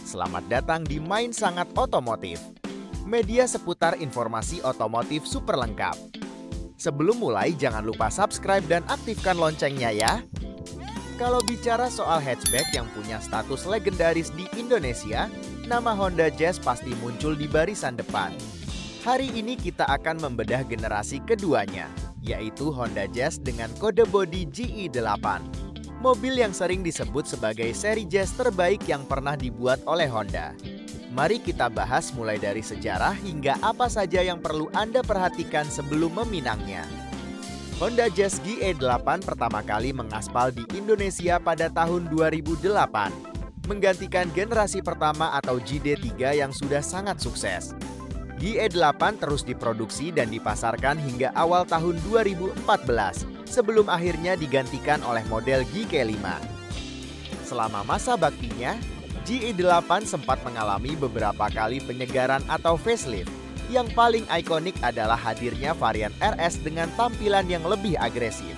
Selamat datang di Main Sangat Otomotif, media seputar informasi otomotif super lengkap. Sebelum mulai, jangan lupa subscribe dan aktifkan loncengnya ya. Kalau bicara soal hatchback yang punya status legendaris di Indonesia, nama Honda Jazz pasti muncul di barisan depan. Hari ini kita akan membedah generasi keduanya, yaitu Honda Jazz dengan kode bodi GE8. Mobil yang sering disebut sebagai seri Jazz terbaik yang pernah dibuat oleh Honda. Mari kita bahas mulai dari sejarah hingga apa saja yang perlu Anda perhatikan sebelum meminangnya. Honda Jazz GE8 pertama kali mengaspal di Indonesia pada tahun 2008, menggantikan generasi pertama atau GD3 yang sudah sangat sukses. GE8 terus diproduksi dan dipasarkan hingga awal tahun 2014, sebelum akhirnya digantikan oleh model GK5. Selama masa baktinya, GE8 sempat mengalami beberapa kali penyegaran atau facelift. Yang paling ikonik adalah hadirnya varian RS dengan tampilan yang lebih agresif.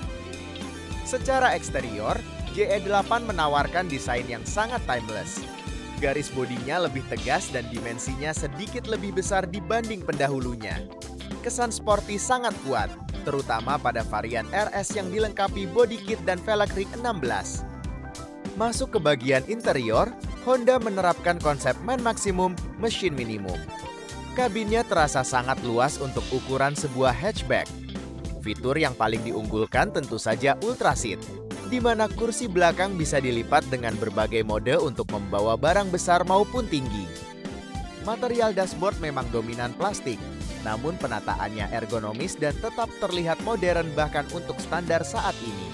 Secara eksterior, GE8 menawarkan desain yang sangat timeless. Garis bodinya lebih tegas dan dimensinya sedikit lebih besar dibanding pendahulunya. Kesan sporty sangat kuat, terutama pada varian RS yang dilengkapi body kit dan velg ring 16. Masuk ke bagian interior, Honda menerapkan konsep man maximum, machine minimum. Kabinnya terasa sangat luas untuk ukuran sebuah hatchback. Fitur yang paling diunggulkan tentu saja Ultra Seat, di mana kursi belakang bisa dilipat dengan berbagai mode untuk membawa barang besar maupun tinggi. Material dashboard memang dominan plastik, namun penataannya ergonomis dan tetap terlihat modern bahkan untuk standar saat ini.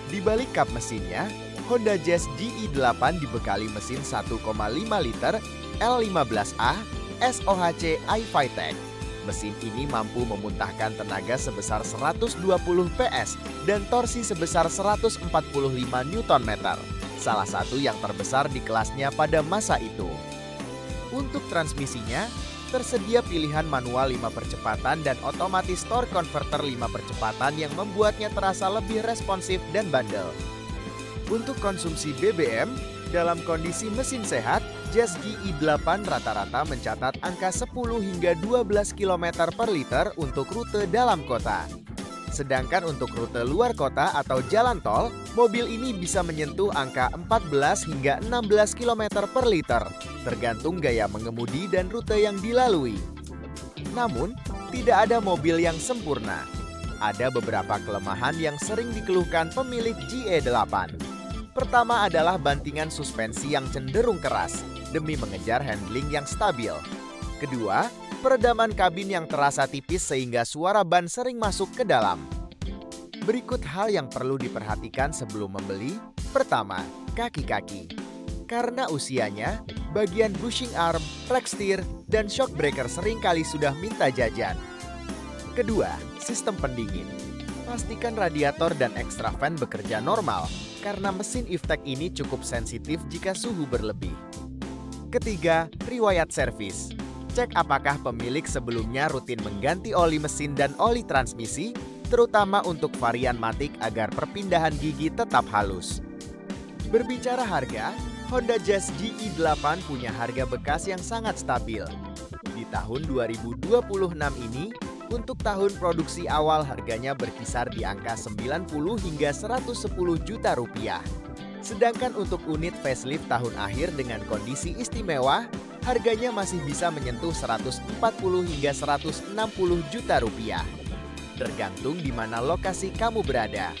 Di balik kap mesinnya, Honda Jazz GE8 dibekali mesin 1,5 liter L15A SOHC iVitec. Mesin ini mampu memuntahkan tenaga sebesar 120 PS dan torsi sebesar 145 Nm, salah satu yang terbesar di kelasnya pada masa itu. Untuk transmisinya, tersedia pilihan manual 5 percepatan dan otomatis torque converter 5 percepatan yang membuatnya terasa lebih responsif dan bandel. Untuk konsumsi BBM, dalam kondisi mesin sehat, Jazz GE8 rata-rata mencatat angka 10 hingga 12 km per liter untuk rute dalam kota. Sedangkan untuk rute luar kota atau jalan tol, mobil ini bisa menyentuh angka 14 hingga 16 km per liter, tergantung gaya mengemudi dan rute yang dilalui. Namun, tidak ada mobil yang sempurna. Ada beberapa kelemahan yang sering dikeluhkan pemilik GE8. Pertama adalah bantingan suspensi yang cenderung keras demi mengejar handling yang stabil. Kedua, peredaman kabin yang terasa tipis sehingga suara ban sering masuk ke dalam. Berikut hal yang perlu diperhatikan sebelum membeli. Pertama, kaki-kaki. Karena usianya, bagian bushing arm, rack steer, dan shock breaker seringkali sudah minta jajan. Kedua, sistem pendingin. Pastikan radiator dan ekstra fan bekerja normal, karena mesin e-tech ini cukup sensitif jika suhu berlebih. Ketiga, riwayat servis. Cek apakah pemilik sebelumnya rutin mengganti oli mesin dan oli transmisi, terutama untuk varian Matic agar perpindahan gigi tetap halus. Berbicara harga, Honda Jazz GE8 punya harga bekas yang sangat stabil. Di tahun 2026 ini, untuk tahun produksi awal harganya berkisar di angka 90 hingga 110 juta rupiah. Sedangkan untuk unit facelift tahun akhir dengan kondisi istimewa, harganya masih bisa menyentuh 140 hingga 160 juta rupiah. Tergantung di mana lokasi kamu berada.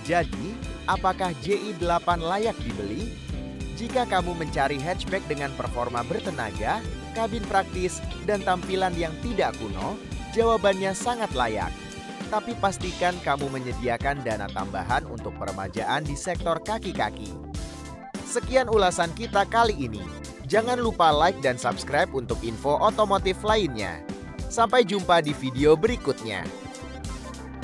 Jadi, apakah GE8 layak dibeli? Jika kamu mencari hatchback dengan performa bertenaga, kabin praktis, dan tampilan yang tidak kuno, jawabannya sangat layak. Tapi pastikan kamu menyediakan dana tambahan untuk peremajaan di sektor kaki-kaki. Sekian ulasan kita kali ini. Jangan lupa like dan subscribe untuk info otomotif lainnya. Sampai jumpa di video berikutnya.